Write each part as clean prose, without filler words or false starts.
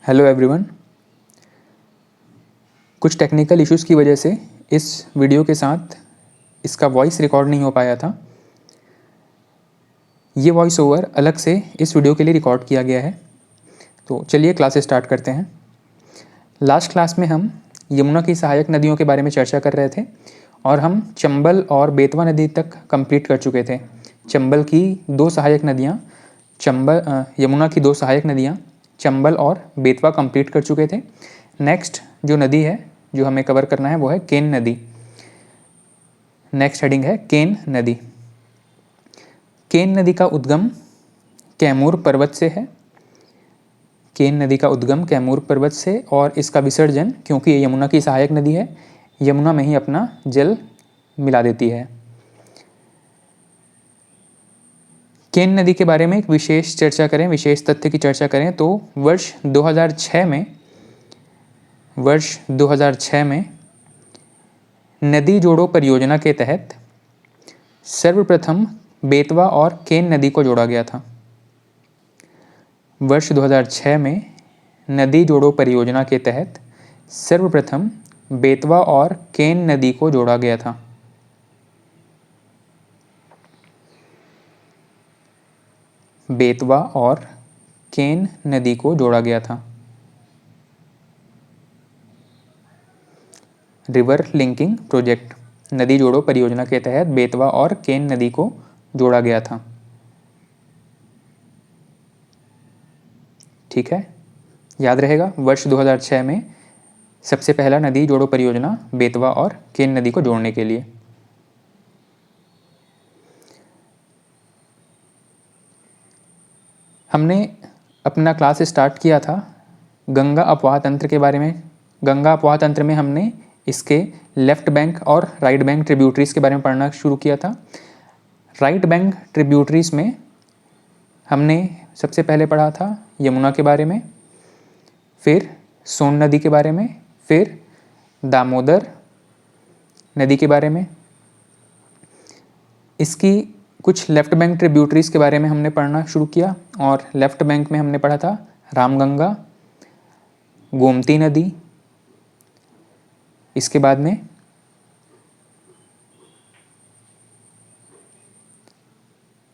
Hello everyone. कुछ technical issues की वजह से इस वीडियो के साथ इसका वॉइस रिकॉर्ड नहीं हो पाया था। ये वॉइस ओवर अलग से इस वीडियो के लिए रिकॉर्ड किया गया है। तो चलिए क्लास स्टार्ट करते हैं। लास्ट क्लास में हम यमुना की सहायक नदियों के बारे में चर्चा कर रहे थे और हम चंबल और बेतवा नदी तक कंप्लीट कर चुके थे। चंबल की दो सहायक नदियाँ यमुना की दो सहायक नदियाँ चंबल और बेतवा कंप्लीट कर चुके थे। नेक्स्ट जो नदी है जो हमें कवर करना है वो है केन नदी। नेक्स्ट हेडिंग है केन नदी। केन नदी का उद्गम कैमूर पर्वत से है। केन नदी का उद्गम कैमूर पर्वत से और इसका विसर्जन, क्योंकि ये यमुना की सहायक नदी है, यमुना में ही अपना जल मिला देती है। केन नदी के बारे में एक विशेष तथ्य की चर्चा करें तो वर्ष 2006 में नदी जोड़ो परियोजना के तहत सर्वप्रथम बेतवा और केन नदी को जोड़ा गया था। वर्ष 2006 में नदी जोड़ो परियोजना के तहत सर्वप्रथम बेतवा और केन नदी को जोड़ा गया था। बेतवा और केन नदी को जोड़ा गया था। रिवर लिंकिंग प्रोजेक्ट, नदी जोड़ो परियोजना के तहत बेतवा और केन नदी को जोड़ा गया था। ठीक है, याद रहेगा। वर्ष 2006 में सबसे पहला नदी जोड़ो परियोजना बेतवा और केन नदी को जोड़ने के लिए। हमने अपना क्लास स्टार्ट किया था गंगा अपवाह तंत्र के बारे में। गंगा अपवाह तंत्र में हमने इसके लेफ्ट बैंक और राइट बैंक ट्रिब्यूटरीज के बारे में पढ़ना शुरू किया था। राइट बैंक ट्रिब्यूटरीज में हमने सबसे पहले पढ़ा था यमुना के बारे में, फिर सोन नदी के बारे में, फिर दामोदर नदी के बारे में। इसकी कुछ लेफ्ट बैंक ट्रिब्यूटरीज के बारे में हमने पढ़ना शुरू किया और लेफ्ट बैंक में हमने पढ़ा था रामगंगा, गोमती नदी। इसके बाद में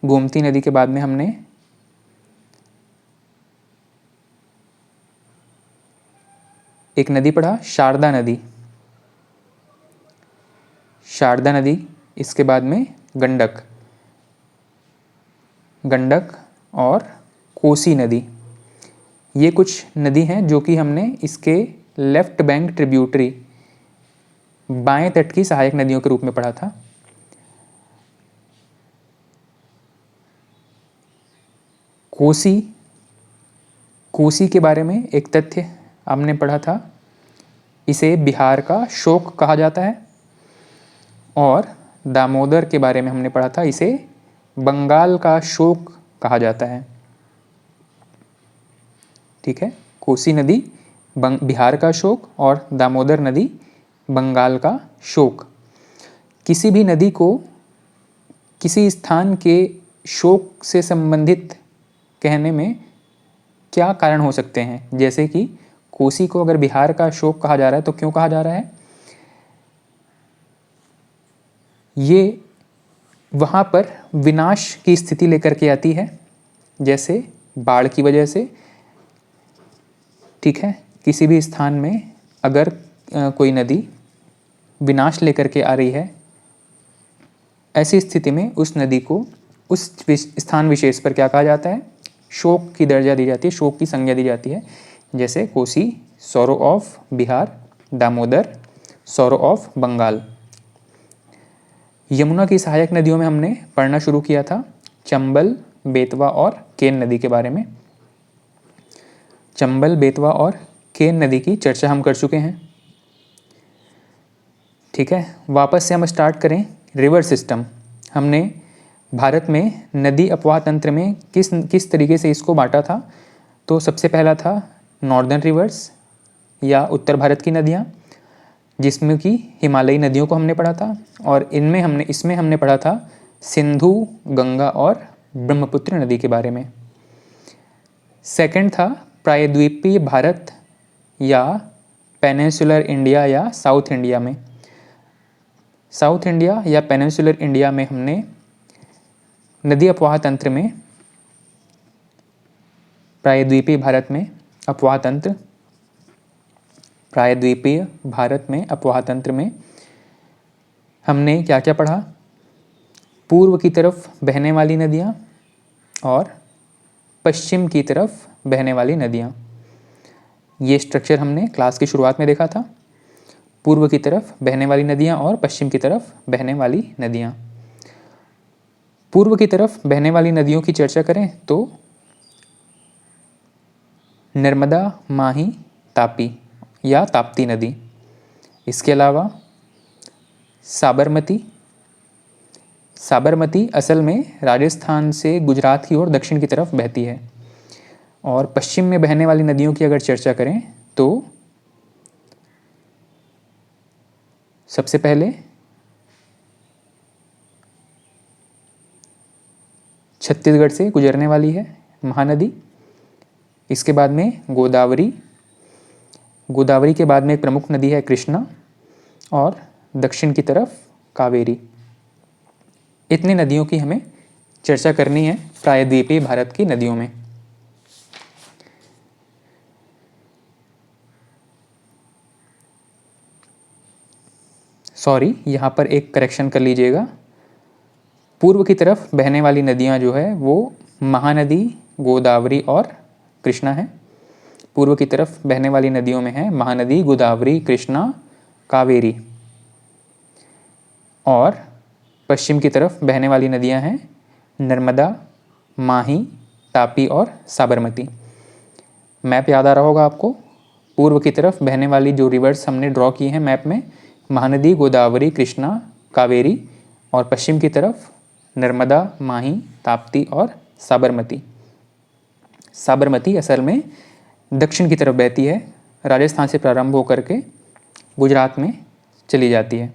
गोमती नदी के बाद में हमने एक नदी पढ़ा शारदा नदी। शारदा नदी, इसके बाद में गंडक और कोसी नदी। ये कुछ नदी हैं जो कि हमने इसके लेफ्ट बैंक ट्रिब्यूटरी, बाएं तट की सहायक नदियों के रूप में पढ़ा था। कोसी के बारे में एक तथ्य हमने पढ़ा था, इसे बिहार का शोक कहा जाता है। और दामोदर के बारे में हमने पढ़ा था, इसे बंगाल का शोक कहा जाता है। ठीक है, कोसी नदी बिहार का शोक और दामोदर नदी बंगाल का शोक। किसी भी नदी को किसी स्थान के शोक से संबंधित कहने में क्या कारण हो सकते हैं, जैसे कि कोसी को अगर बिहार का शोक कहा जा रहा है तो क्यों कहा जा रहा है? ये वहाँ पर विनाश की स्थिति लेकर के आती है, जैसे बाढ़ की वजह से। ठीक है, किसी भी स्थान में अगर कोई नदी विनाश लेकर के आ रही है, ऐसी स्थिति में उस नदी को उस स्थान विशेष पर क्या कहा जाता है? शोक की दर्जा दी जाती है, शोक की संज्ञा दी जाती है। जैसे Kosi sorrow of Bihar, Damodar sorrow of Bengal. Yamuna की सहायक नदियों में हमने पढ़ना शुरू किया था चंबल, बेतवा और केन नदी के बारे में। चंबल, बेतवा और केन नदी की चर्चा हम कर चुके हैं। ठीक है, वापस से हम स्टार्ट करें रिवर सिस्टम। हमने भारत में नदी अपवाह तंत्र में किस तरीके से इसको बांटा था। तो सबसे पहला था नॉर्दर्न रिवर्स या उत्तर भारत की नदियाँ, जिसमें कि हिमालयी नदियों को हमने पढ़ा था। और इसमें हमने पढ़ा था सिंधु, गंगा और ब्रह्मपुत्र नदी के बारे में। सेकंड था प्रायद्वीपीय भारत या पेनिनसुलर इंडिया या साउथ इंडिया में, साउथ इंडिया या पेनिनसुलर इंडिया में हमने नदी अपवाह तंत्र में प्रायद्वीपीय भारत में अपवाह तंत्र, प्रायद्वीपीय भारत में अपवाह तंत्र में हमने क्या क्या पढ़ा? पूर्व की तरफ बहने वाली नदियाँ और पश्चिम की तरफ बहने वाली नदियाँ। ये स्ट्रक्चर हमने क्लास की शुरुआत में देखा था। पूर्व की तरफ बहने वाली नदियाँ और पश्चिम की तरफ बहने वाली नदियाँ। पूर्व की तरफ बहने वाली नदियों की चर्चा करें तो नर्मदा, माही, तापी या ताप्ती नदी। इसके अलावा साबरमती, साबरमती असल में राजस्थान से गुजरात की ओर दक्षिण की तरफ बहती है। और पश्चिम में बहने वाली नदियों की अगर चर्चा करें तो सबसे पहले छत्तीसगढ़ से गुजरने वाली है महानदी। इसके बाद में गोदावरी, गोदावरी के बाद में एक प्रमुख नदी है कृष्णा और दक्षिण की तरफ कावेरी। इतनी नदियों की हमें चर्चा करनी है प्रायद्वीपीय भारत की नदियों में। सॉरी, यहाँ पर एक करेक्शन कर लीजिएगा। पूर्व की तरफ बहने वाली नदियाँ जो है वो महानदी, गोदावरी और कृष्णा है। पूर्व की तरफ बहने वाली नदियों में है महानदी, गोदावरी, कृष्णा, कावेरी। और पश्चिम की तरफ बहने वाली नदियां हैं नर्मदा, माही, तापी और साबरमती। मैप याद आ रहा होगा आपको। पूर्व की तरफ बहने वाली जो रिवर्स हमने ड्रॉ की हैं मैप में, महानदी, गोदावरी, कृष्णा, कावेरी। और पश्चिम की तरफ नर्मदा, माही, ताप्ती और साबरमती। साबरमती असल में दक्षिण की तरफ बहती है, राजस्थान से प्रारंभ होकर के गुजरात में चली जाती है।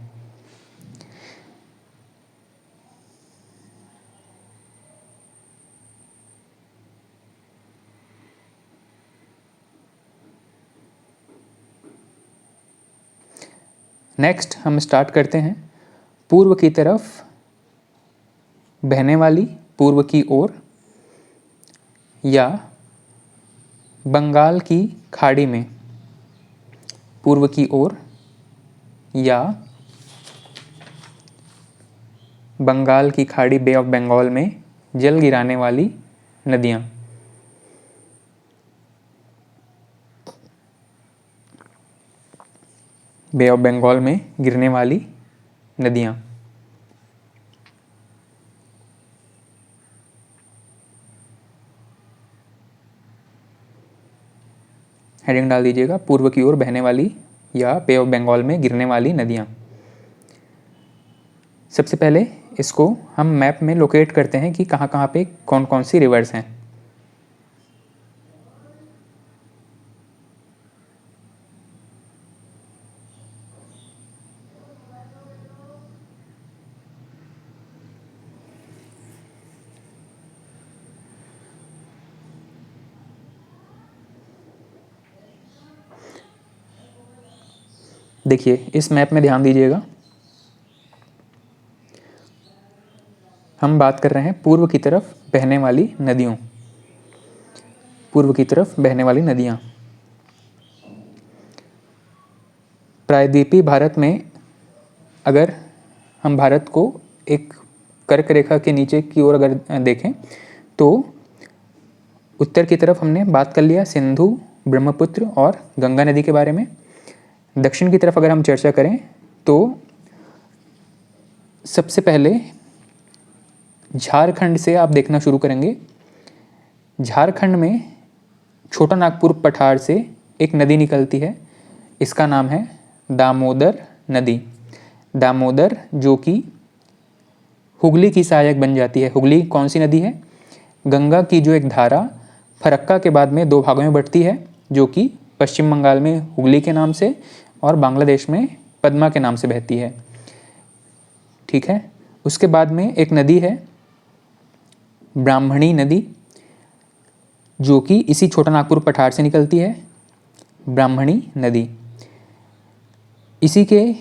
नेक्स्ट हम स्टार्ट करते हैं पूर्व की तरफ बहने वाली, पूर्व की ओर या बंगाल की खाड़ी में, पूर्व की ओर या बंगाल की खाड़ी, बे ऑफ बंगाल में जल गिराने वाली नदियाँ। बे ऑफ बंगाल में गिरने वाली नदियाँ। हेडिंग डाल दीजिएगा, पूर्व की ओर बहने वाली या बे ऑफ बंगाल में गिरने वाली नदियाँ। सबसे पहले इसको हम मैप में लोकेट करते हैं कि कहाँ कहाँ पे कौन कौन सी रिवर्स हैं। देखिए इस मैप में ध्यान दीजिएगा, हम बात कर रहे हैं पूर्व की तरफ बहने वाली नदियों, पूर्व की तरफ बहने वाली नदियाँ। प्रायद्वीपीय भारत में अगर हम भारत को एक कर्क रेखा के नीचे की ओर अगर देखें तो उत्तर की तरफ हमने बात कर लिया सिंधु, ब्रह्मपुत्र और गंगा नदी के बारे में। दक्षिण की तरफ अगर हम चर्चा करें तो सबसे पहले झारखंड से आप देखना शुरू करेंगे। झारखंड में छोटा नागपुर पठार से एक नदी निकलती है, इसका नाम है दामोदर नदी। दामोदर जो कि हुगली की सहायक बन जाती है। हुगली कौन सी नदी है? गंगा की जो एक धारा फरक्का के बाद में दो भागों में बढ़ती है, जो कि पश्चिम बंगाल में हुगली के नाम से और बांग्लादेश में पद्मा के नाम से बहती है। ठीक है, उसके बाद में एक नदी है ब्राह्मणी नदी, जो कि इसी छोटा नागपुर पठार से निकलती है, ब्राह्मणी नदी। इसी के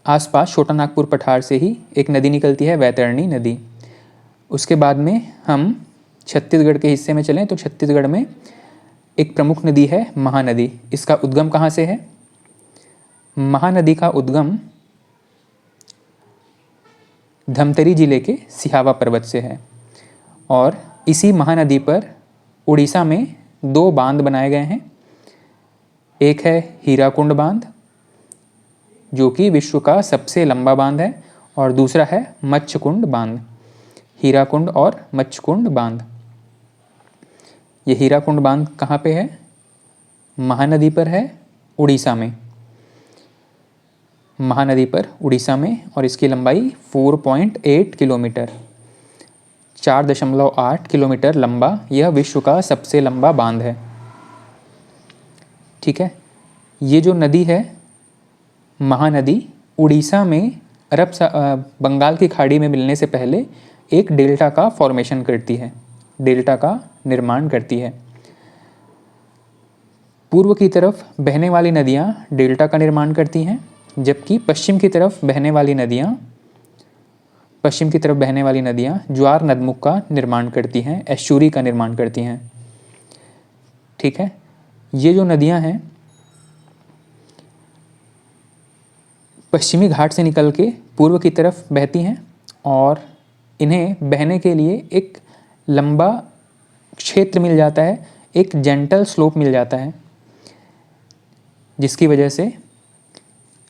आसपास छोटा नागपुर पठार से ही एक नदी निकलती है, वैतरणी नदी। उसके बाद में हम छत्तीसगढ़ के हिस्से में चलें तो छत्तीसगढ़ में एक प्रमुख नदी है महानदी। इसका उद्गम कहाँ से है? महानदी का उद्गम धमतरी जिले के सिहावा पर्वत से है और इसी महानदी पर उड़ीसा में 2 बांध बनाए गए हैं। एक है हीराकुंड बांध, जो कि विश्व का सबसे लंबा बांध है, और दूसरा है मच्छकुंड बांध। हीराकुंड और मच्छकुंड बांध। ये हीराकुंड बांध कहाँ पे है? महानदी पर है, उड़ीसा में। महानदी पर उड़ीसा में, और इसकी लंबाई 4.8 किलोमीटर, 4.8 किलोमीटर लंबा यह विश्व का सबसे लंबा बांध है। ठीक है, ये जो नदी है महानदी, उड़ीसा में बंगाल की खाड़ी में मिलने से पहले एक डेल्टा का फॉर्मेशन करती है, डेल्टा का निर्माण करती है। पूर्व की तरफ बहने वाली नदियाँ डेल्टा का निर्माण करती हैं, जबकि पश्चिम की तरफ बहने वाली नदियाँ ज्वार नदमुख का निर्माण करती हैं, एस्चुरी का निर्माण करती हैं। ठीक है, ये जो नदियाँ हैं पश्चिमी घाट से निकल के पूर्व की तरफ बहती हैं और इन्हें बहने के लिए एक लंबा क्षेत्र मिल जाता है, एक जेंटल स्लोप मिल जाता है, जिसकी वजह से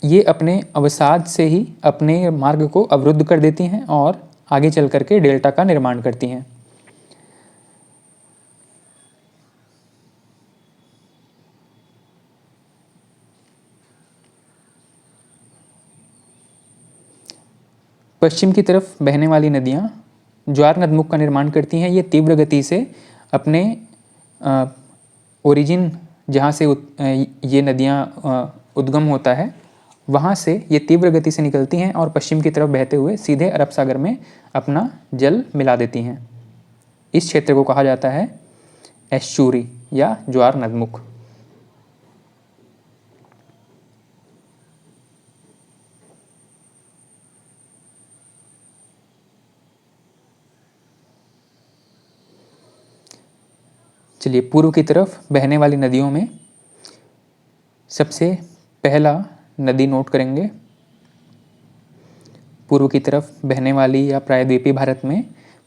ये अपने अवसाद से ही अपने मार्ग को अवरुद्ध कर देती हैं और आगे चल करके डेल्टा का निर्माण करती हैं। पश्चिम की तरफ बहने वाली नदियाँ ज्वार नदमुख का निर्माण करती हैं। ये तीव्र गति से अपने ओरिजिन जहाँ से ये नदियाँ उद्गम होता है, वहाँ से ये तीव्र गति से निकलती हैं और पश्चिम की तरफ बहते हुए सीधे अरब सागर में अपना जल मिला देती हैं। इस क्षेत्र को कहा जाता है एस्चुरी या ज्वार नदमुख। चलिए, पूर्व की तरफ बहने वाली नदियों में सबसे पहला नदी नोट करेंगे। पूर्व की तरफ बहने वाली या प्रायद्वीपीय भारत में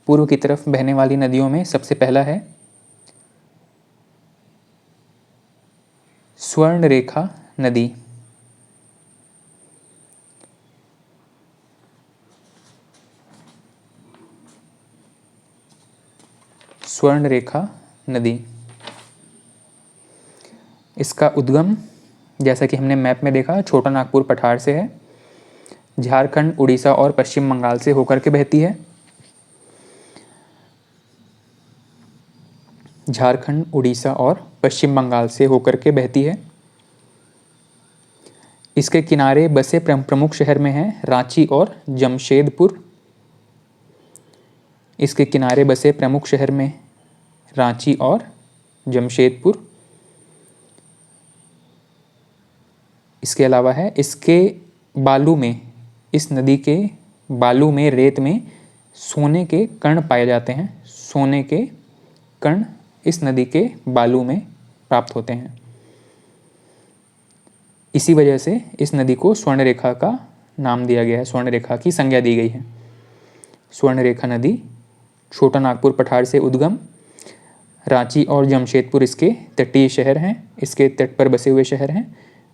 पूर्व की तरफ बहने वाली नदियों में सबसे पहला है स्वर्णरेखा नदी। स्वर्णरेखा नदी, इसका उद्गम जैसा कि हमने मैप में देखा छोटा नागपुर पठार से है, झारखंड, उड़ीसा और पश्चिम बंगाल से होकर के बहती है। झारखंड, उड़ीसा और पश्चिम बंगाल से होकर के बहती है। इसके किनारे बसे प्रमुख शहर में हैं रांची और जमशेदपुर। इसके किनारे बसे प्रमुख शहर में रांची और जमशेदपुर। इसके अलावा है इसके बालू में, इस नदी के बालू में, रेत में सोने के कण पाए जाते हैं। सोने के कण इस नदी के बालू में प्राप्त होते हैं। इसी वजह से इस नदी को स्वर्णरेखा का नाम दिया गया है, स्वर्णरेखा की संज्ञा दी गई है। स्वर्णरेखा नदी छोटा नागपुर पठार से उद्गम, रांची और जमशेदपुर इसके तटीय शहर हैं, इसके तट पर बसे हुए शहर हैं,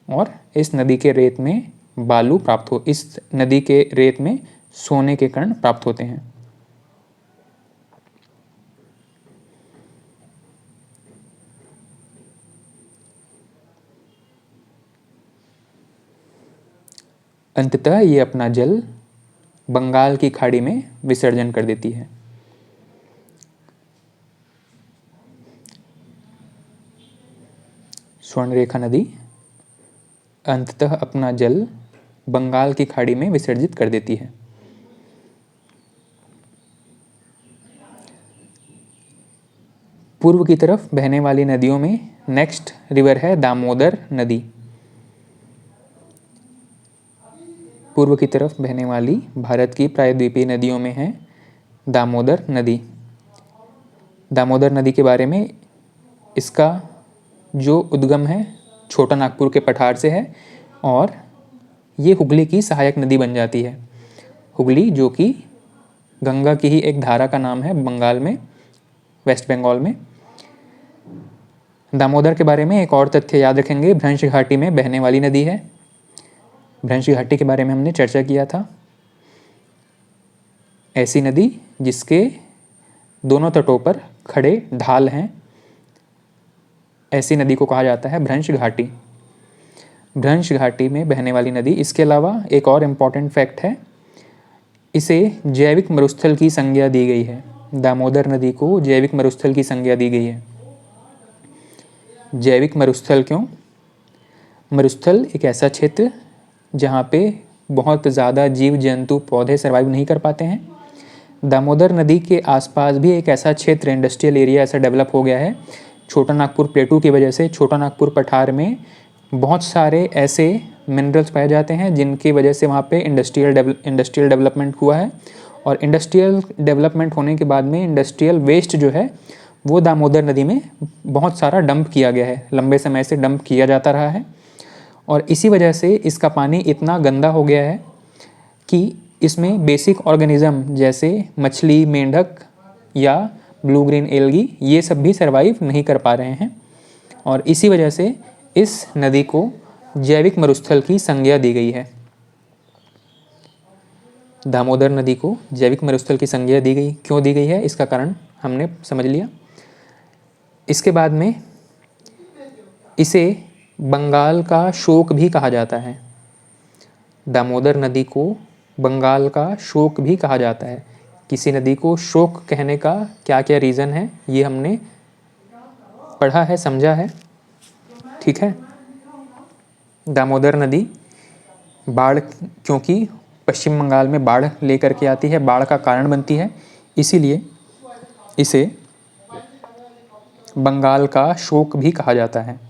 और इस नदी के रेत में इस नदी के रेत में सोने के कण प्राप्त होते हैं। अंततः ये अपना जल बंगाल की खाड़ी में विसर्जन कर देती है। स्वर्णरेखा नदी अंततः अपना जल बंगाल की खाड़ी में विसर्जित कर देती है। पूर्व की तरफ बहने वाली नदियों में नेक्स्ट रिवर है दामोदर नदी। पूर्व की तरफ बहने वाली भारत की प्रायद्वीपीय नदियों में है दामोदर नदी। दामोदर नदी के बारे में, इसका जो उद्गम है छोटा नागपुर के पठार से है और ये हुगली की सहायक नदी बन जाती है। हुगली जो कि गंगा की ही एक धारा का नाम है बंगाल में, वेस्ट बंगाल में। दामोदर के बारे में एक और तथ्य याद रखेंगे, भ्रंश घाटी में बहने वाली नदी है। भ्रंश घाटी के बारे में हमने चर्चा किया था। ऐसी नदी जिसके दोनों तटों पर खड़े ढाल हैं, ऐसी नदी को कहा जाता है भ्रंश घाटी। भ्रंश घाटी में बहने वाली नदी। इसके अलावा एक और इम्पॉर्टेंट फैक्ट है, इसे जैविक मरुस्थल की संज्ञा दी गई है। दामोदर नदी को जैविक मरुस्थल की संज्ञा दी गई है। जैविक मरुस्थल क्यों? मरुस्थल एक ऐसा क्षेत्र जहाँ पे बहुत ज़्यादा जीव जंतु पौधे सर्वाइव नहीं कर पाते हैं। दामोदर नदी के आसपास भी एक ऐसा क्षेत्र, इंडस्ट्रियल एरिया ऐसा डेवलप हो गया है छोटा नागपुर प्लेटू की वजह से। छोटा नागपुर पठार में बहुत सारे ऐसे मिनरल्स पाए जाते हैं जिनकी वजह से वहाँ पे इंडस्ट्रियल डेवलपमेंट हुआ है। और इंडस्ट्रियल डेवलपमेंट होने के बाद में इंडस्ट्रियल वेस्ट जो है वो दामोदर नदी में बहुत सारा डंप किया गया है, लंबे समय से डंप किया जाता रहा है। और इसी वजह से इसका पानी इतना गंदा हो गया है कि इसमें बेसिक ऑर्गेनिज्म जैसे मछली, मेंढक या ब्लू ग्रीन एल्गी ये सब भी सर्वाइव नहीं कर पा रहे हैं। और इसी वजह से इस नदी को जैविक मरुस्थल की संज्ञा दी गई है। दामोदर नदी को जैविक मरुस्थल की संज्ञा दी गई, क्यों दी गई है इसका कारण हमने समझ लिया। इसके बाद में इसे बंगाल का शोक भी कहा जाता है। दामोदर नदी को बंगाल का शोक भी कहा जाता है। किसी नदी को शोक कहने का क्या क्या रीज़न है ये हमने पढ़ा है, समझा है, ठीक है। दामोदर नदी बाढ़, क्योंकि पश्चिम बंगाल में बाढ़ लेकर के आती है, बाढ़ का कारण बनती है, इसीलिए इसे बंगाल का शोक भी कहा जाता है।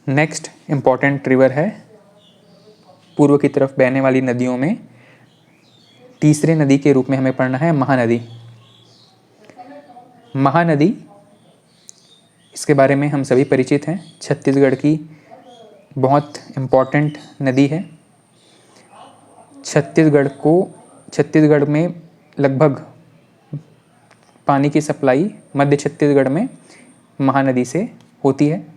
नेक्स्ट इम्पॉर्टेंट रिवर है पूर्व की तरफ बहने वाली नदियों में तीसरे नदी के रूप में हमें पढ़ना है महानदी। महानदी, इसके बारे में हम सभी परिचित हैं, छत्तीसगढ़ की बहुत इम्पॉर्टेंट नदी है। छत्तीसगढ़ में लगभग पानी की सप्लाई मध्य छत्तीसगढ़ में महानदी से होती है।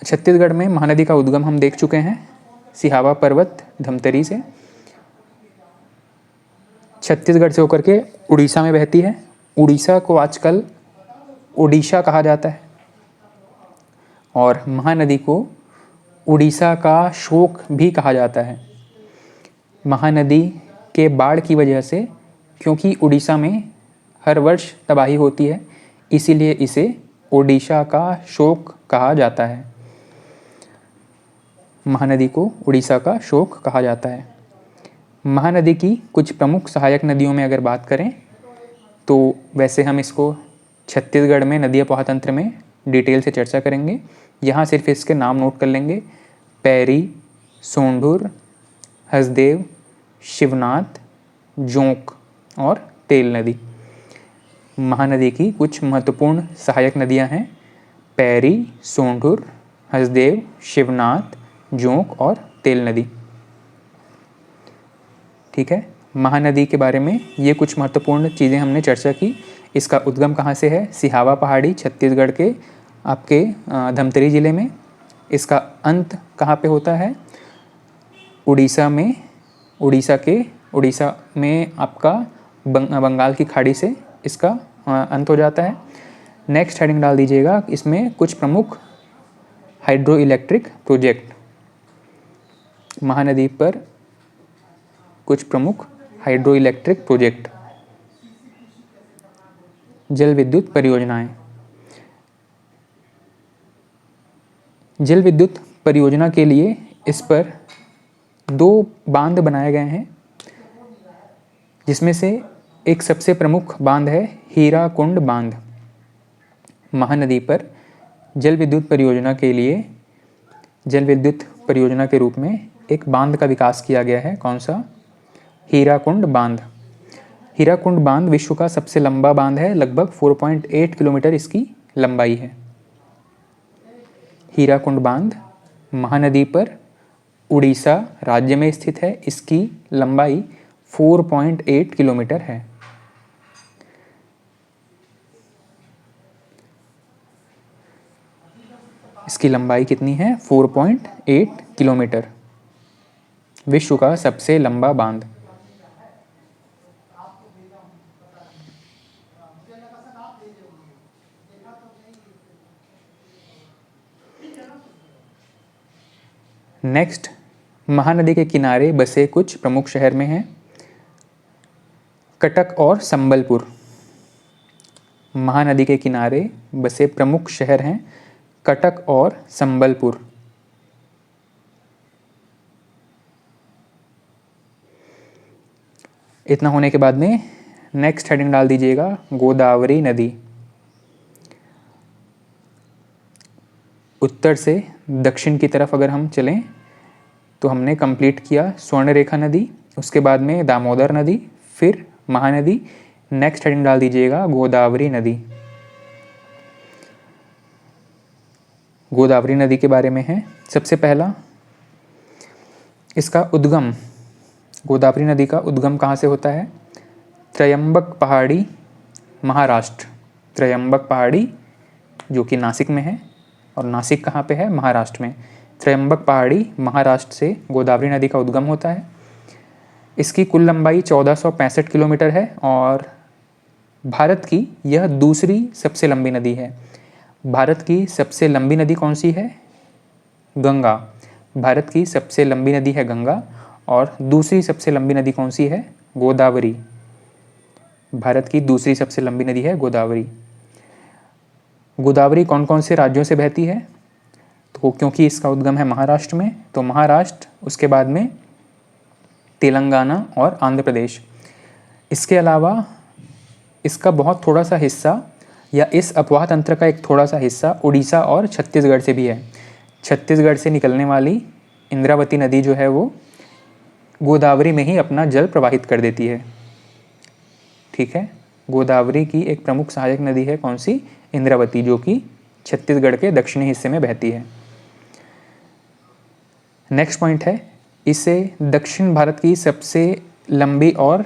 छत्तीसगढ़ में महानदी का उद्गम हम देख चुके हैं सिहावा पर्वत धमतरी से। छत्तीसगढ़ से होकर के उड़ीसा में बहती है। उड़ीसा को आजकल ओडिशा कहा जाता है और महानदी को उड़ीसा का शोक भी कहा जाता है। महानदी के बाढ़ की वजह से, क्योंकि उड़ीसा में हर वर्ष तबाही होती है, इसीलिए इसे ओडिशा का शोक कहा जाता है। महानदी को उड़ीसा का शोक कहा जाता है। महानदी की कुछ प्रमुख सहायक नदियों में अगर बात करें तो वैसे हम इसको छत्तीसगढ़ में नदी अपवाह तंत्र में डिटेल से चर्चा करेंगे। यहाँ सिर्फ इसके नाम नोट कर लेंगे, पैरी, सोंढूर, हसदेव, शिवनाथ, जोंक और तेल नदी। महानदी की कुछ महत्वपूर्ण सहायक नदियाँ हैं पैरी, सोंढूर, हसदेव, शिवनाथ, जोंक और तेल नदी, ठीक है। महानदी के बारे में ये कुछ महत्वपूर्ण चीज़ें हमने चर्चा की। इसका उद्गम कहाँ से है? सिहावा पहाड़ी छत्तीसगढ़ के आपके धमतरी ज़िले में। इसका अंत कहाँ पे होता है? उड़ीसा में आपका बंगाल की खाड़ी से इसका अंत हो जाता है। नेक्स्ट हेडिंग डाल दीजिएगा, इसमें कुछ प्रमुख हाइड्रो इलेक्ट्रिक प्रोजेक्ट, महानदी पर कुछ प्रमुख हाइड्रो इलेक्ट्रिक प्रोजेक्ट, जल विद्युत परियोजनाएं। जल विद्युत परियोजना के लिए इस पर 2 बांध बनाए गए हैं, जिसमें से एक सबसे प्रमुख बांध है हीराकुंड बांध। महानदी पर जल विद्युत परियोजना के लिए जल विद्युत परियोजना के रूप में एक बांध का विकास किया गया है। कौन सा? हीराकुंड बांध। हीराकुंड बांध विश्व का सबसे लंबा बांध है, लगभग 4.8 किलोमीटर इसकी लंबाई है। हीराकुंड बांध महानदी पर उड़ीसा राज्य में स्थित है। इसकी लंबाई 4.8 किलोमीटर है। इसकी लंबाई कितनी है? 4.8 किलोमीटर। विश्व का सबसे लंबा बांध। नेक्स्ट, महानदी के किनारे बसे कुछ प्रमुख शहर में हैं कटक और संबलपुर। महानदी के किनारे बसे प्रमुख शहर हैं कटक और संबलपुर। इतना होने के बाद में नेक्स्ट हेडिंग डाल दीजिएगा गोदावरी नदी। उत्तर से दक्षिण की तरफ अगर हम चलें तो हमने कंप्लीट किया स्वर्णरेखा नदी, उसके बाद में दामोदर नदी, फिर महानदी। नेक्स्ट हेडिंग डाल दीजिएगा गोदावरी नदी। गोदावरी नदी के बारे में है। सबसे पहला इसका उद्गम, गोदावरी नदी का उद्गम कहाँ से होता है? त्रयंबक पहाड़ी, महाराष्ट्र। त्रयंबक पहाड़ी जो कि नासिक में है, और नासिक कहाँ पे है? महाराष्ट्र में। त्रयंबक पहाड़ी महाराष्ट्र से गोदावरी नदी का उद्गम होता है। इसकी कुल लंबाई 1465 किलोमीटर है और भारत की यह दूसरी सबसे लंबी नदी है। भारत की सबसे लंबी नदी कौन सी है? गंगा। भारत की सबसे लंबी नदी है गंगा, और दूसरी सबसे लंबी नदी कौन सी है? गोदावरी। भारत की दूसरी सबसे लंबी नदी है गोदावरी। गोदावरी कौन कौन से राज्यों से बहती है? तो क्योंकि इसका उद्गम है महाराष्ट्र में, तो महाराष्ट्र, उसके बाद में तेलंगाना और आंध्र प्रदेश। इसके अलावा इसका बहुत थोड़ा सा हिस्सा, या इस अपवाह तंत्र का एक थोड़ा सा हिस्सा उड़ीसा और छत्तीसगढ़ से भी है। छत्तीसगढ़ से निकलने वाली इंद्रावती नदी जो है वो गोदावरी में ही अपना जल प्रवाहित कर देती है। ठीक है, गोदावरी की एक प्रमुख सहायक नदी है कौन सी? इंद्रावती, जो कि छत्तीसगढ़ के दक्षिणी हिस्से में बहती है। नेक्स्ट पॉइंट है, इसे दक्षिण भारत की सबसे लंबी और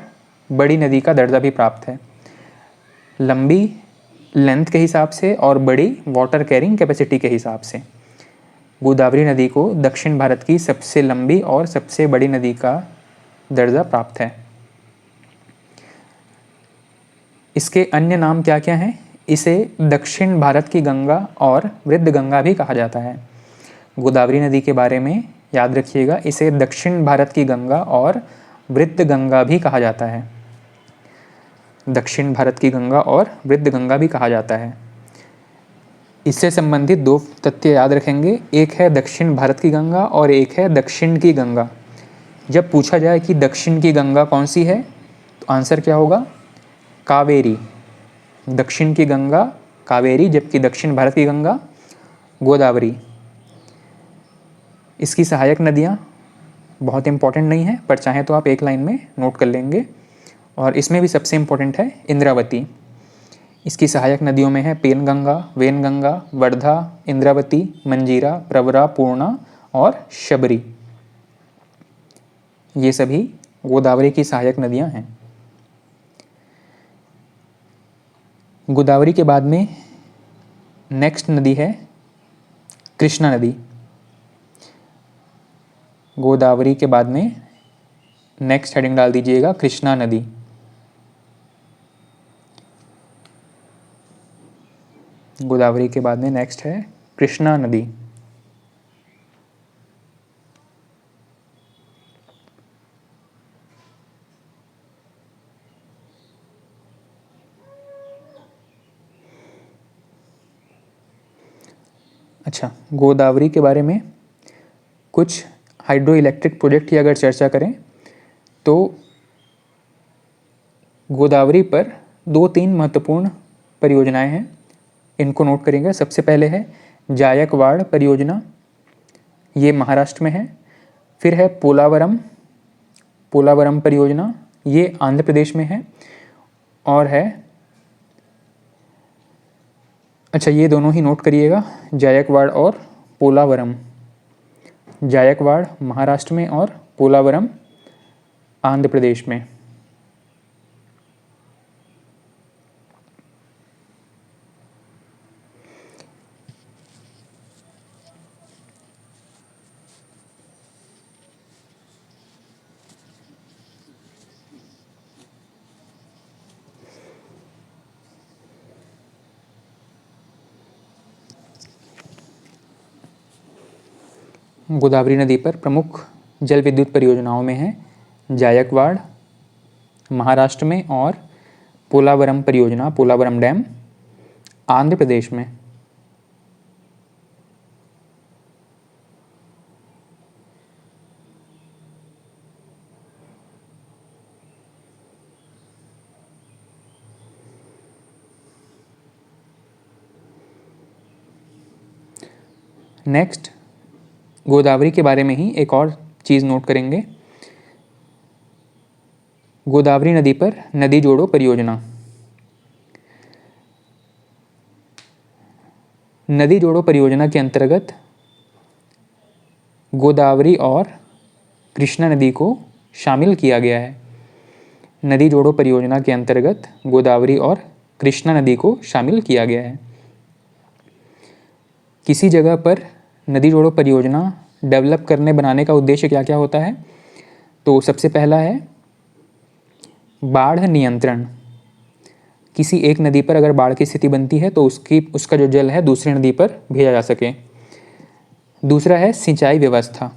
बड़ी नदी का दर्जा भी प्राप्त है। लंबी लेंथ के हिसाब से और बड़ी वाटर कैरिंग कैपेसिटी के हिसाब से गोदावरी नदी को दक्षिण भारत की सबसे लंबी और सबसे बड़ी नदी का दर्जा प्राप्त है। इसके अन्य नाम क्या क्या हैं? इसे दक्षिण भारत की गंगा और वृद्ध गंगा भी कहा जाता है। गोदावरी नदी के बारे में याद रखिएगा, इसे दक्षिण भारत की गंगा और वृद्ध गंगा भी कहा जाता है। दक्षिण भारत की गंगा और वृद्ध गंगा भी कहा जाता है। इससे संबंधित 2 तथ्य याद रखेंगे, एक है दक्षिण भारत की गंगा और एक है दक्षिण की गंगा। जब पूछा जाए कि दक्षिण की गंगा कौन सी है, तो आंसर क्या होगा? कावेरी। दक्षिण की गंगा कावेरी, जबकि दक्षिण भारत की गंगा गोदावरी। इसकी सहायक नदियाँ बहुत इंपॉर्टेंट नहीं है, पर चाहे तो आप एक लाइन में नोट कर लेंगे, और इसमें भी सबसे इम्पोर्टेंट है इंद्रावती। इसकी सहायक नदियों में है पेनगंगा, वेनगंगा, वर्धा, इंद्रावती, मंजीरा, प्रवरा, पूर्णा और शबरी। ये सभी गोदावरी की सहायक नदियाँ हैं। गोदावरी के बाद में नेक्स्ट नदी है कृष्णा नदी। गोदावरी के बाद में नेक्स्ट हेडिंग डाल दीजिएगा कृष्णा नदी। गोदावरी के बाद में नेक्स्ट है कृष्णा नदी। अच्छा, गोदावरी के बारे में कुछ हाइड्रो इलेक्ट्रिक प्रोजेक्ट की अगर चर्चा करें तो गोदावरी पर 2-3 महत्वपूर्ण परियोजनाएं हैं, इनको नोट करेंगे। सबसे पहले है जायकवाड़ परियोजना, ये महाराष्ट्र में है। फिर है पोलावरम परियोजना, ये आंध्र प्रदेश में है। और है, अच्छा ये दोनों ही नोट करिएगा, जायकवाड़ और पोलावरम। जायकवाड़ महाराष्ट्र में और पोलावरम आंध्र प्रदेश में। गोदावरी नदी पर प्रमुख जल विद्युत परियोजनाओं में है जायकवाड़ महाराष्ट्र में और पोलावरम परियोजना, पोलावरम डैम आंध्र प्रदेश में। नेक्स्ट, गोदावरी के बारे में ही एक और चीज़ नोट करेंगे, गोदावरी नदी पर नदी जोड़ो परियोजना। नदी जोड़ो परियोजना के अंतर्गत गोदावरी और कृष्णा नदी को शामिल किया गया है। नदी जोड़ो परियोजना के अंतर्गत गोदावरी और कृष्णा नदी को शामिल किया गया है। किसी जगह पर नदी जोड़ो परियोजना डेवलप करने बनाने का उद्देश्य क्या क्या होता है? तो सबसे पहला है बाढ़ नियंत्रण। किसी एक नदी पर अगर बाढ़ की स्थिति बनती है तो उसका जो जल है दूसरी नदी पर भेजा जा सके। दूसरा है सिंचाई व्यवस्था,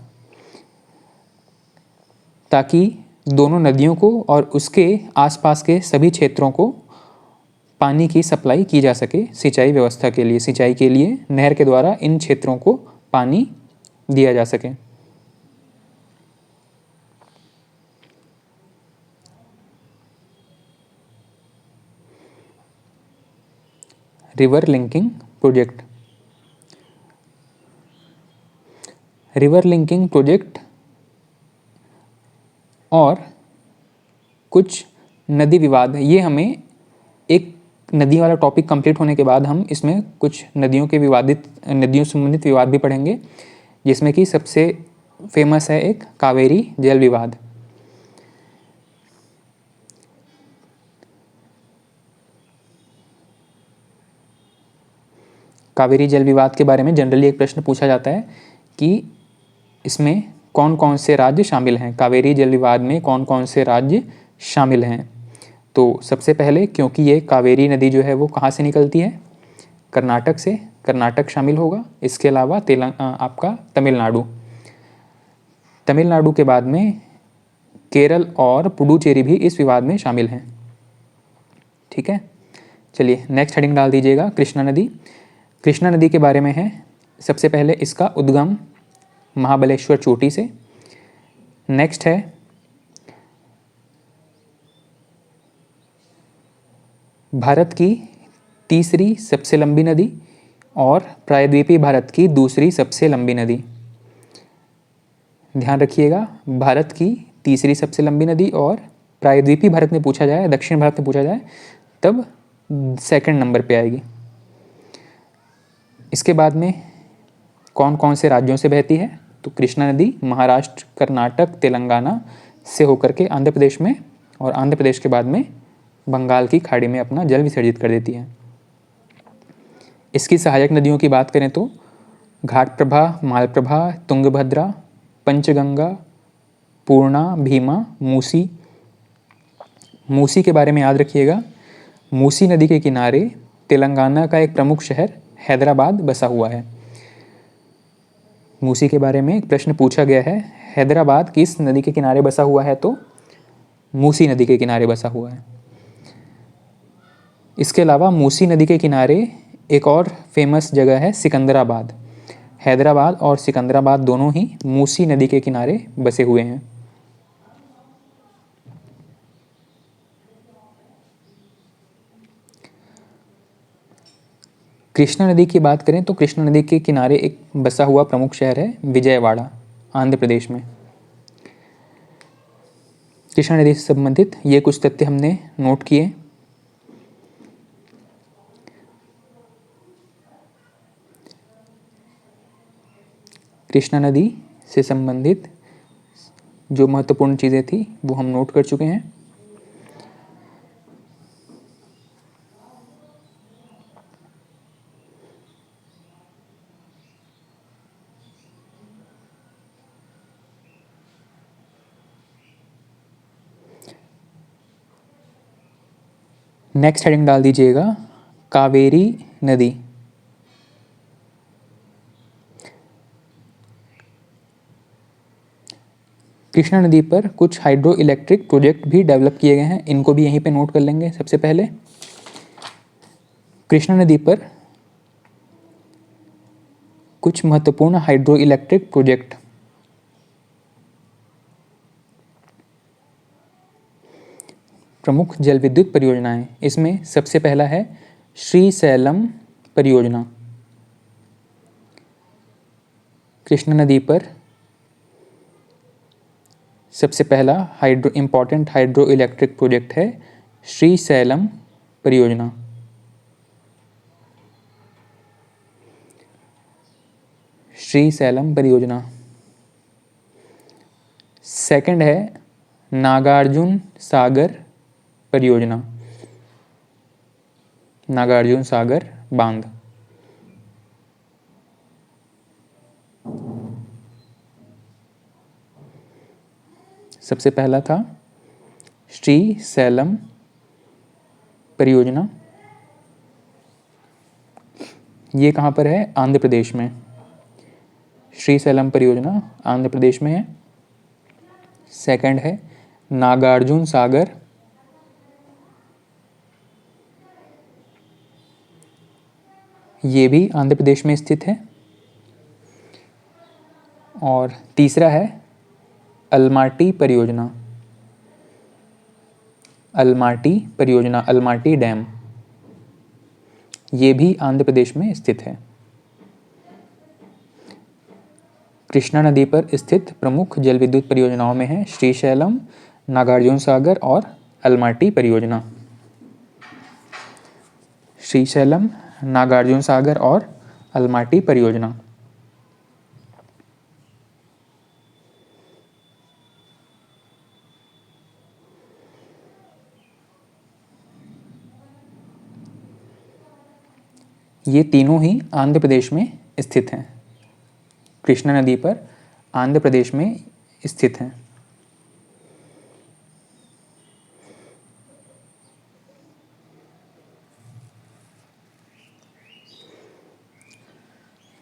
ताकि दोनों नदियों को और उसके आसपास के सभी क्षेत्रों को पानी की सप्लाई की जा सके। सिंचाई व्यवस्था के लिए, सिंचाई के लिए नहर के द्वारा इन क्षेत्रों को पानी दिया जा सके। River linking project. River linking project और कुछ नदी विवाद, ये हमें एक नदी वाला टॉपिक कंप्लीट होने के बाद हम इसमें कुछ नदियों से संबंधित विवाद भी पढ़ेंगे, जिसमें कि सबसे फेमस है एक कावेरी जल विवाद। कावेरी जल विवाद के बारे में जनरली एक प्रश्न पूछा जाता है कि इसमें कौन कौन से राज्य शामिल हैं, कावेरी जल विवाद में कौन कौन से राज्य शामिल हैं। तो सबसे पहले, क्योंकि ये कावेरी नदी जो है वो कहाँ से निकलती है, कर्नाटक से, कर्नाटक शामिल होगा। इसके अलावा आपका तमिलनाडु के बाद में केरल और पुडुचेरी भी इस विवाद में शामिल हैं। ठीक है, चलिए नेक्स्ट हेडिंग डाल दीजिएगा, कृष्णा नदी। कृष्णा नदी के बारे में है, सबसे पहले इसका उद्गम महाबलेश्वर चोटी से। नेक्स्ट है भारत की तीसरी सबसे लंबी नदी और प्रायद्वीपीय भारत की दूसरी सबसे लंबी नदी। ध्यान रखिएगा, भारत की तीसरी सबसे लंबी नदी और प्रायद्वीपीय भारत में पूछा जाए, दक्षिण भारत में पूछा जाए, तब सेकंड नंबर पे आएगी। इसके बाद में कौन कौन से राज्यों से बहती है, तो कृष्णा नदी महाराष्ट्र, कर्नाटक, तेलंगाना से होकर के आंध्र प्रदेश में, और आंध्र प्रदेश के बाद में बंगाल की खाड़ी में अपना जल विसर्जित कर देती है। इसकी सहायक नदियों की बात करें तो घाटप्रभा, मालप्रभा, तुंगभद्रा, पंचगंगा, पूर्णा, भीमा, मूसी। मूसी के बारे में याद रखिएगा, मूसी नदी के किनारे तेलंगाना का एक प्रमुख शहर हैदराबाद बसा हुआ है। मूसी के बारे में एक प्रश्न पूछा गया है, हैदराबाद किस नदी के किनारे बसा हुआ है, तो मूसी नदी के किनारे बसा हुआ है। इसके अलावा मूसी नदी के किनारे एक और फेमस जगह है सिकंदराबाद। हैदराबाद और सिकंदराबाद दोनों ही मूसी नदी के किनारे बसे हुए हैं। कृष्णा नदी की बात करें तो कृष्णा नदी के किनारे एक बसा हुआ प्रमुख शहर है विजयवाड़ा, आंध्र प्रदेश में। कृष्णा नदी से संबंधित ये कुछ तथ्य हमने नोट किए। कृष्णा नदी से संबंधित जो महत्वपूर्ण चीज़ें थी वो हम नोट कर चुके हैं। नेक्स्ट हेडिंग डाल दीजिएगा कावेरी नदी। कृष्णा नदी पर कुछ हाइड्रो इलेक्ट्रिक प्रोजेक्ट भी डेवलप किए गए हैं, इनको भी यहीं पे नोट कर लेंगे। सबसे पहले कृष्णा नदी पर कुछ महत्वपूर्ण हाइड्रो इलेक्ट्रिक प्रोजेक्ट। प्रमुख जल विद्युत परियोजनाएं, इसमें सबसे पहला है श्रीशैलम परियोजना। कृष्णा नदी पर सबसे पहला इम्पॉर्टेंट हाइड्रो इलेक्ट्रिक प्रोजेक्ट है श्रीशैलम परियोजना। श्रीशैलम परियोजना। सेकंड है नागार्जुन सागर परियोजना, नागार्जुन सागर बांध। सबसे पहला था श्रीशैलम परियोजना, ये कहाँ पर है? आंध्र प्रदेश में। श्रीशैलम परियोजना आंध्र प्रदेश में है। सेकंड है नागार्जुन सागर, ये भी आंध्र प्रदेश में स्थित है। और तीसरा है अलमाटी परियोजना, अलमाटी परियोजना, अलमाटी डैम, ये भी आंध्र प्रदेश में स्थित है। कृष्णा नदी पर स्थित प्रमुख जल विद्युत परियोजनाओं में है श्रीशैलम, नागार्जुन सागर और अलमाटी परियोजना। श्रीशैलम, नागार्जुन सागर और अलमाटी परियोजना। ये तीनों ही आंध्र प्रदेश में स्थित हैं। कृष्णा नदी पर आंध्र प्रदेश में स्थित हैं।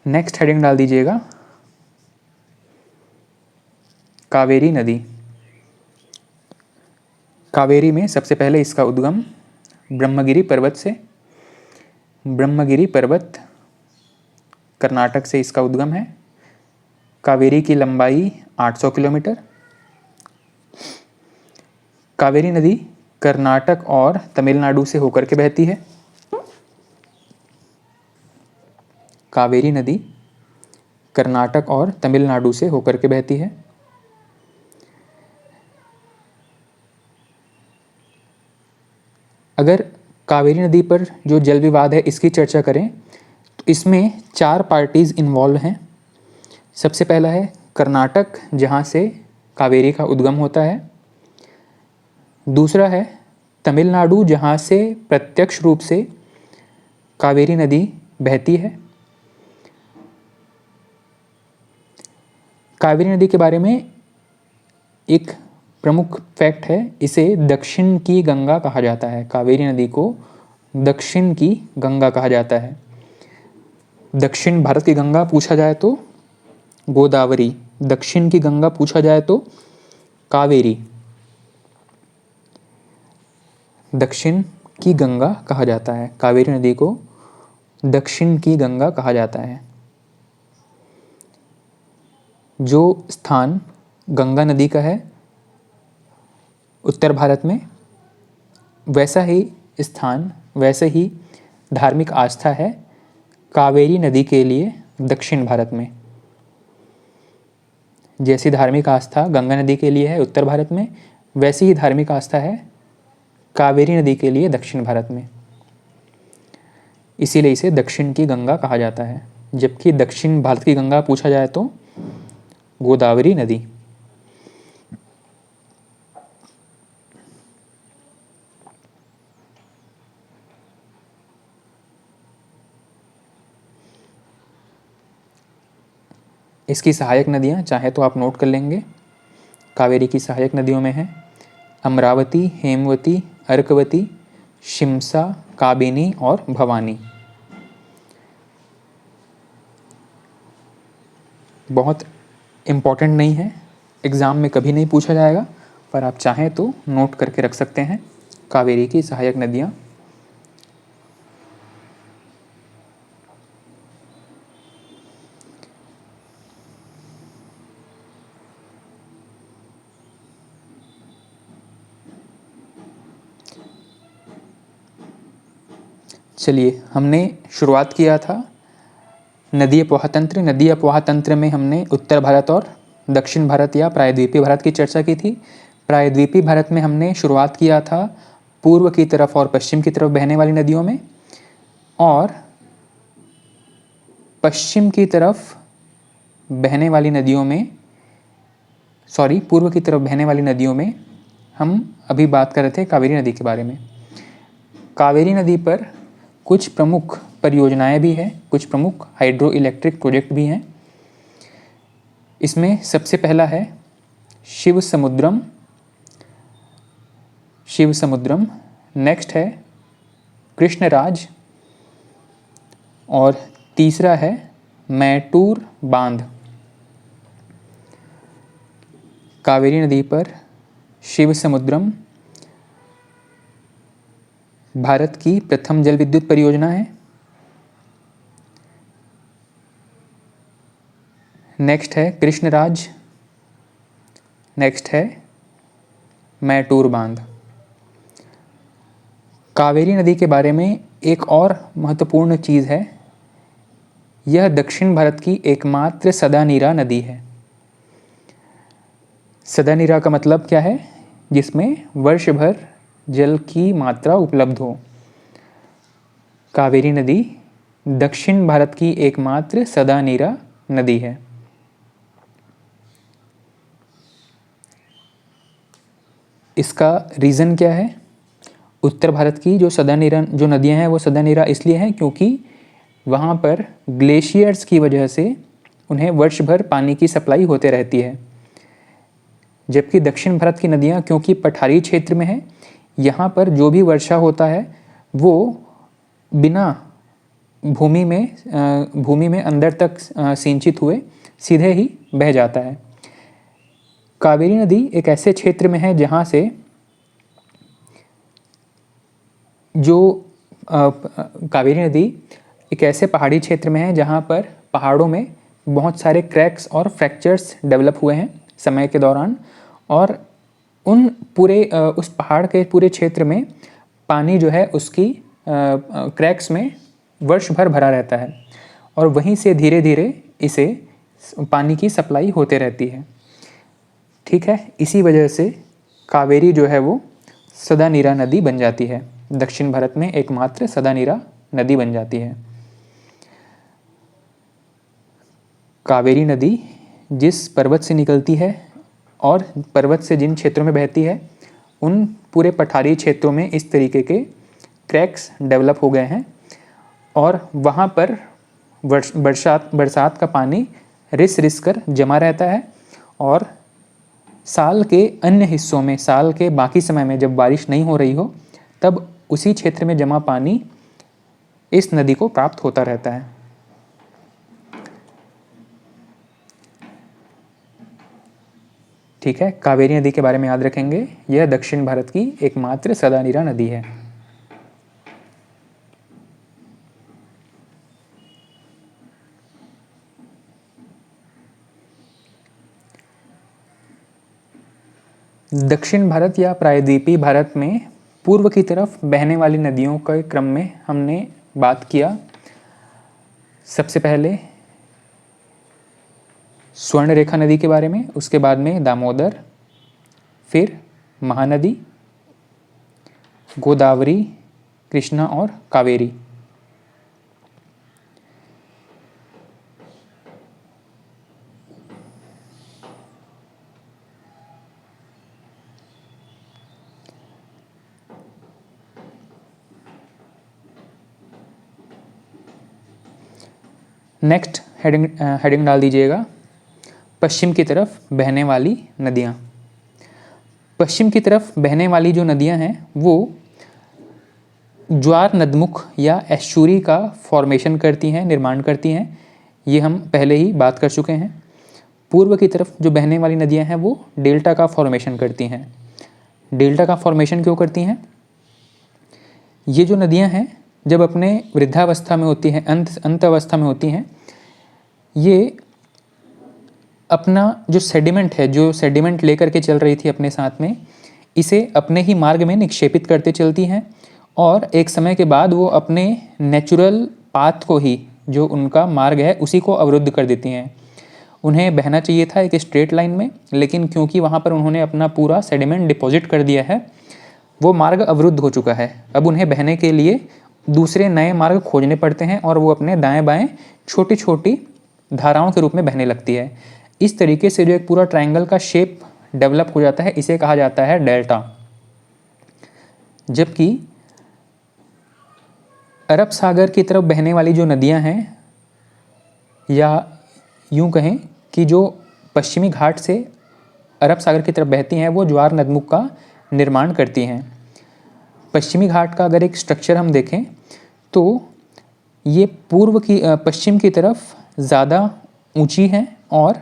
नेक्स्ट हेडिंग डाल दीजिएगा कावेरी नदी। कावेरी में सबसे पहले इसका उद्गम ब्रह्मगिरी पर्वत से, ब्रह्मगिरी पर्वत कर्नाटक से इसका उद्गम है। कावेरी की लंबाई 800 किलोमीटर। कावेरी नदी कर्नाटक और तमिलनाडु से होकर के बहती है। कावेरी नदी कर्नाटक और तमिलनाडु से होकर के बहती है। अगर कावेरी नदी पर जो जल विवाद है इसकी चर्चा करें तो इसमें 4 पार्टीज इन्वॉल्व हैं। सबसे पहला है कर्नाटक, जहाँ से कावेरी का उद्गम होता है। दूसरा है तमिलनाडु, जहाँ से प्रत्यक्ष रूप से कावेरी नदी बहती है। कावेरी नदी के बारे में एक प्रमुख फैक्ट है, इसे दक्षिण की गंगा कहा जाता है। कावेरी नदी को दक्षिण की गंगा कहा जाता है। दक्षिण भारत की गंगा पूछा जाए तो गोदावरी, दक्षिण की गंगा पूछा जाए तो कावेरी। दक्षिण की गंगा कहा जाता है, कावेरी नदी को दक्षिण की गंगा कहा जाता है। जो स्थान गंगा नदी का है उत्तर भारत में, वैसा ही स्थान, वैसे ही धार्मिक आस्था है कावेरी नदी के लिए दक्षिण भारत में। जैसी धार्मिक आस्था गंगा नदी के लिए है उत्तर भारत में, वैसी ही धार्मिक आस्था है कावेरी नदी के लिए दक्षिण भारत में। इसीलिए इसे दक्षिण की गंगा कहा जाता है। जबकि दक्षिण भारत की गंगा पूछा जाए तो गोदावरी नदी। इसकी सहायक नदियाँ चाहे तो आप नोट कर लेंगे। कावेरी की सहायक नदियों में है अमरावती, हेमवती, अर्कवती, शिमसा, काबिनी और भवानी। बहुत इम्पॉर्टेंट नहीं है, एग्ज़ाम में कभी नहीं पूछा जाएगा, पर आप चाहें तो नोट करके रख सकते हैं कावेरी की सहायक नदियाँ। चलिए, हमने शुरुआत किया था नदी अपवाह तंत्र। नदी अपवाह तंत्र में हमने उत्तर भारत और दक्षिण भारत या प्रायद्वीपीय भारत की चर्चा की थी। प्रायद्वीपीय भारत में हमने शुरुआत किया था पूर्व की तरफ और पश्चिम की तरफ बहने वाली नदियों में, और पश्चिम की तरफ बहने वाली नदियों में, पूर्व की तरफ बहने वाली नदियों में हम अभी बात कर रहे थे कावेरी नदी के बारे में। कावेरी नदी पर कुछ प्रमुख परियोजनाएं भी हैं, कुछ प्रमुख हाइड्रो इलेक्ट्रिक प्रोजेक्ट भी हैं। इसमें सबसे पहला है शिव समुद्रम, नेक्स्ट है कृष्णराज, और तीसरा है मैटूर बांध। कावेरी नदी पर शिव समुद्रम भारत की प्रथम जल विद्युत परियोजना है। नेक्स्ट है कृष्णराज, नेक्स्ट है मैटूर बांध। कावेरी नदी के बारे में एक और महत्वपूर्ण चीज़ है, यह दक्षिण भारत की एकमात्र सदानीरा नदी है। सदानीरा का मतलब क्या है? जिसमें वर्ष भर जल की मात्रा उपलब्ध हो। कावेरी नदी दक्षिण भारत की एकमात्र सदानीरा नदी है। इसका रीज़न क्या है? उत्तर भारत की जो नदियां हैं वो सदानीरा इसलिए हैं क्योंकि वहाँ पर ग्लेशियर्स की वजह से उन्हें वर्ष भर पानी की सप्लाई होते रहती है। जबकि दक्षिण भारत की नदियाँ क्योंकि पठारी क्षेत्र में है, यहाँ पर जो भी वर्षा होता है वो बिना भूमि में अंदर तक सिंचित हुए सीधे ही बह जाता है। कावेरी नदी एक ऐसे क्षेत्र में है जहाँ से कावेरी नदी एक ऐसे पहाड़ी क्षेत्र में है जहाँ पर पहाड़ों में बहुत सारे क्रैक्स और फ्रैक्चर्स डेवलप हुए हैं समय के दौरान, और उस पहाड़ के पूरे क्षेत्र में पानी जो है उसकी क्रैक्स में वर्ष भर भरा रहता है, और वहीं से धीरे धीरे इसे पानी की सप्लाई होते रहती है। ठीक है, इसी वजह से कावेरी जो है वो सदानीरा नदी बन जाती है, दक्षिण भारत में एकमात्र सदानीरा नदी बन जाती है। कावेरी नदी जिस पर्वत से निकलती है और पर्वत से जिन क्षेत्रों में बहती है उन पूरे पठारी क्षेत्रों में इस तरीके के क्रैक्स डेवलप हो गए हैं, और वहाँ पर बरसात का पानी रिस कर जमा रहता है, और साल के अन्य हिस्सों में, साल के बाकी समय में जब बारिश नहीं हो रही हो तब उसी क्षेत्र में जमा पानी इस नदी को प्राप्त होता रहता है। ठीक है, कावेरी नदी के बारे में याद रखेंगे, यह दक्षिण भारत की एकमात्र सदानीरा नदी है। दक्षिण भारत या प्रायद्वीपीय भारत में पूर्व की तरफ बहने वाली नदियों के क्रम में हमने बात किया। सबसे पहले स्वर्णरेखा नदी के बारे में, उसके बाद में दामोदर, फिर महानदी, गोदावरी, कृष्णा और कावेरी। नेक्स्ट हेडिंग डाल दीजिएगा, पश्चिम की तरफ बहने वाली नदियाँ। पश्चिम की तरफ बहने वाली जो नदियाँ हैं वो ज्वार नदमुख या एस्चुरी का फॉर्मेशन करती हैं, निर्माण करती हैं। ये हम पहले ही बात कर चुके हैं। पूर्व की तरफ जो बहने वाली नदियाँ हैं वो डेल्टा का फॉर्मेशन करती हैं। डेल्टा का फॉर्मेशन क्यों करती हैं? ये जो नदियाँ हैं जब अपने वृद्धावस्था में होती हैं, अंत अवस्था में होती हैं, ये अपना जो सेडिमेंट लेकर के चल रही थी अपने साथ में, इसे अपने ही मार्ग में निक्षेपित करते चलती हैं और एक समय के बाद वो अपने नेचुरल पाथ को ही, जो उनका मार्ग है, उसी को अवरुद्ध कर देती हैं। उन्हें बहना चाहिए था एक स्ट्रेट लाइन में, लेकिन क्योंकि वहाँ पर उन्होंने अपना पूरा सेडिमेंट डिपॉजिट कर दिया है, वो मार्ग अवरुद्ध हो चुका है। अब उन्हें बहने के लिए दूसरे नए मार्ग खोजने पड़ते हैं और वो अपने दाएं बाएं छोटी छोटी धाराओं के रूप में बहने लगती है। इस तरीके से जो एक पूरा ट्रायंगल का शेप डेवलप हो जाता है, इसे कहा जाता है डेल्टा। जबकि अरब सागर की तरफ बहने वाली जो नदियां हैं, या यूं कहें कि जो पश्चिमी घाट से अरब सागर की तरफ बहती हैं, वो ज्वार नदमुख का निर्माण करती हैं। पश्चिमी घाट का अगर एक स्ट्रक्चर हम देखें तो ये पश्चिम की तरफ ज़्यादा ऊंची हैं और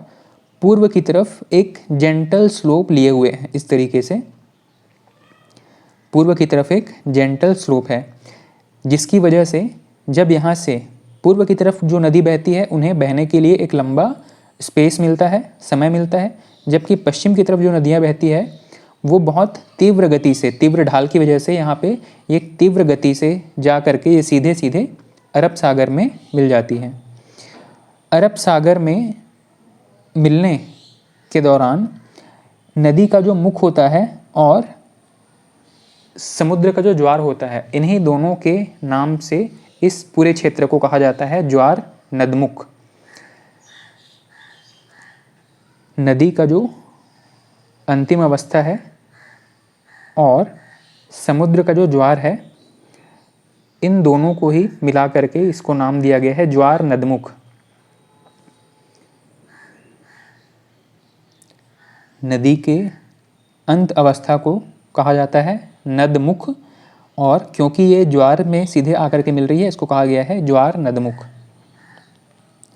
पूर्व की तरफ एक जेंटल स्लोप लिए हुए हैं। इस तरीके से पूर्व की तरफ एक जेंटल स्लोप है, जिसकी वजह से जब यहाँ से पूर्व की तरफ जो नदी बहती है, उन्हें बहने के लिए एक लंबा स्पेस मिलता है, समय मिलता है। जबकि पश्चिम की तरफ जो नदियाँ बहती है वो बहुत तीव्र गति से, तीव्र ढाल की वजह से यहाँ पे ये तीव्र गति से जा करके ये सीधे सीधे अरब सागर में मिल जाती हैं। अरब सागर में मिलने के दौरान नदी का जो मुख होता है और समुद्र का जो ज्वार होता है, इन्हीं दोनों के नाम से इस पूरे क्षेत्र को कहा जाता है ज्वार नदमुख। नदी का जो अंतिम अवस्था है और समुद्र का जो ज्वार है, इन दोनों को ही मिला करके इसको नाम दिया गया है ज्वार नदमुख। नदी के अंत अवस्था को कहा जाता है नदमुख, और क्योंकि ये ज्वार में सीधे आकर के मिल रही है, इसको कहा गया है ज्वार नदमुख।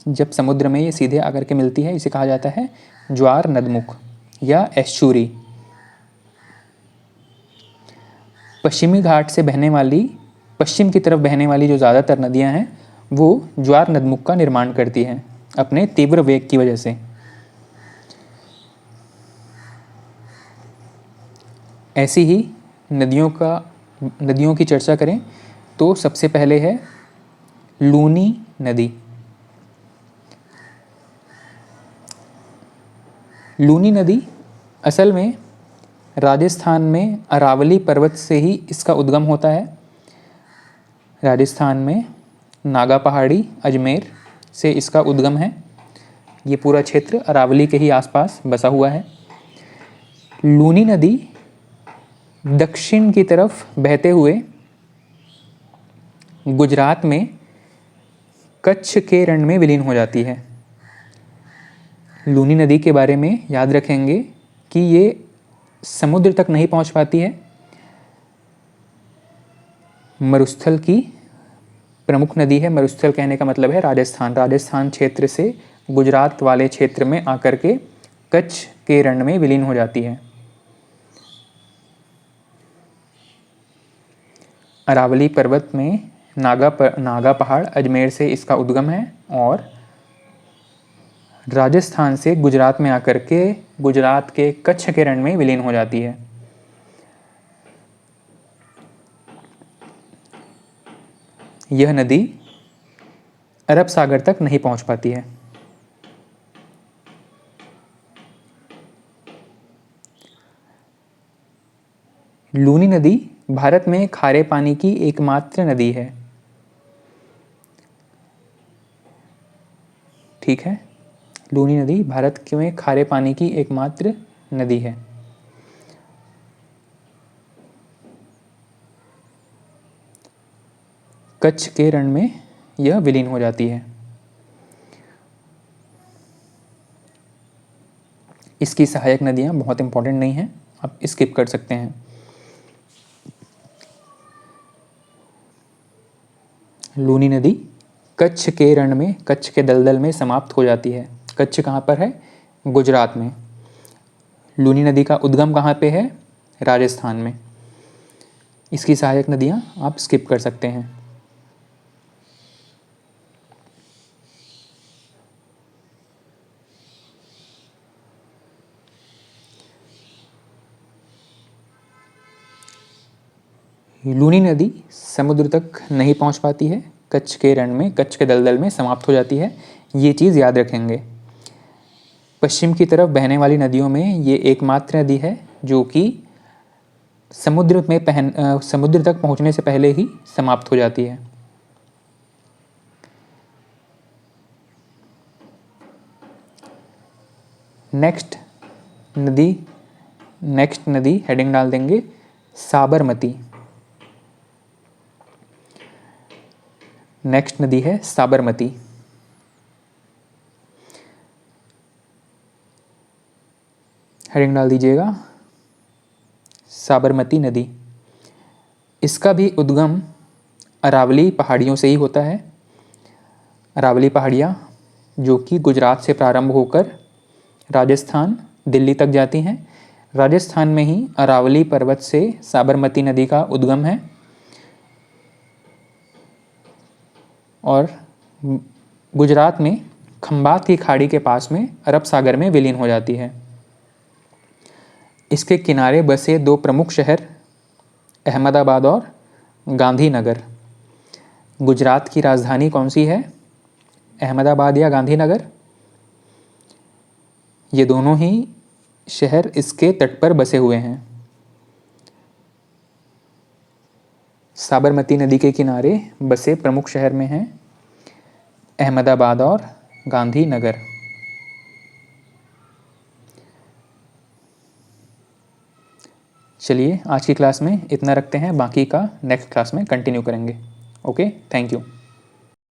जब समुद्र में ये सीधे आकर के मिलती है, इसे कहा जाता है ज्वार नदमुख या एस्चुरी। पश्चिमी घाट से बहने वाली, पश्चिम की तरफ बहने वाली जो ज़्यादातर नदियां हैं, वो ज्वार नदमुख का निर्माण करती हैं अपने तीव्र वेग की वजह से। ऐसी ही नदियों की चर्चा करें तो सबसे पहले है लूनी नदी। लूनी नदी असल में राजस्थान में अरावली पर्वत से ही इसका उद्गम होता है। राजस्थान में नागा पहाड़ी, अजमेर से इसका उद्गम है। ये पूरा क्षेत्र अरावली के ही आसपास बसा हुआ है। लूनी नदी दक्षिण की तरफ बहते हुए गुजरात में कच्छ के रण में विलीन हो जाती है। लूनी नदी के बारे में याद रखेंगे कि ये समुद्र तक नहीं पहुंच पाती है। मरुस्थल की प्रमुख नदी है। मरुस्थल कहने का मतलब है राजस्थान क्षेत्र से गुजरात वाले क्षेत्र में आकर के कच्छ के रण में विलीन हो जाती है। अरावली पर्वत में नागा पहाड़, अजमेर से इसका उद्गम है, और राजस्थान से गुजरात में आकर के गुजरात के कच्छ के रण में विलीन हो जाती है। यह नदी अरब सागर तक नहीं पहुंच पाती है। लूनी नदी भारत में खारे पानी की एकमात्र नदी है। ठीक है, लूनी नदी भारत में खारे पानी की एकमात्र नदी है। कच्छ के रण में यह विलीन हो जाती है। इसकी सहायक नदियां बहुत इंपॉर्टेंट नहीं हैं, आप स्किप कर सकते हैं। लूनी नदी कच्छ के रण में, कच्छ के दलदल में समाप्त हो जाती है। कच्छ कहाँ पर है? गुजरात में। लूनी नदी का उद्गम कहाँ पे है? राजस्थान में। इसकी सहायक नदियाँ आप स्किप कर सकते हैं। लूनी नदी समुद्र तक नहीं पहुंच पाती है, कच्छ के रण में, कच्छ के दलदल में समाप्त हो जाती है। ये चीज़ याद रखेंगे। पश्चिम की तरफ बहने वाली नदियों में ये एकमात्र नदी है जो कि समुद्र तक पहुंचने से पहले ही समाप्त हो जाती है। नेक्स्ट नदी हेडिंग डाल देंगे साबरमती। नेक्स्ट नदी है साबरमती। हेडिंग डाल दीजिएगा साबरमती नदी। इसका भी उद्गम अरावली पहाड़ियों से ही होता है। अरावली पहाड़ियाँ जो कि गुजरात से प्रारंभ होकर राजस्थान, दिल्ली तक जाती हैं। राजस्थान में ही अरावली पर्वत से साबरमती नदी का उद्गम है और गुजरात में खंबात की खाड़ी के पास में अरब सागर में विलीन हो जाती है। इसके किनारे बसे दो प्रमुख शहर अहमदाबाद और गांधीनगर। गुजरात की राजधानी कौन सी है? अहमदाबाद या गांधीनगर? ये दोनों ही शहर इसके तट पर बसे हुए हैं। साबरमती नदी के किनारे बसे प्रमुख शहर में हैं अहमदाबाद और गांधीनगर। चलिए आज की क्लास में इतना रखते हैं, बाकी का नेक्स्ट क्लास में कंटिन्यू करेंगे। Okay, thank you.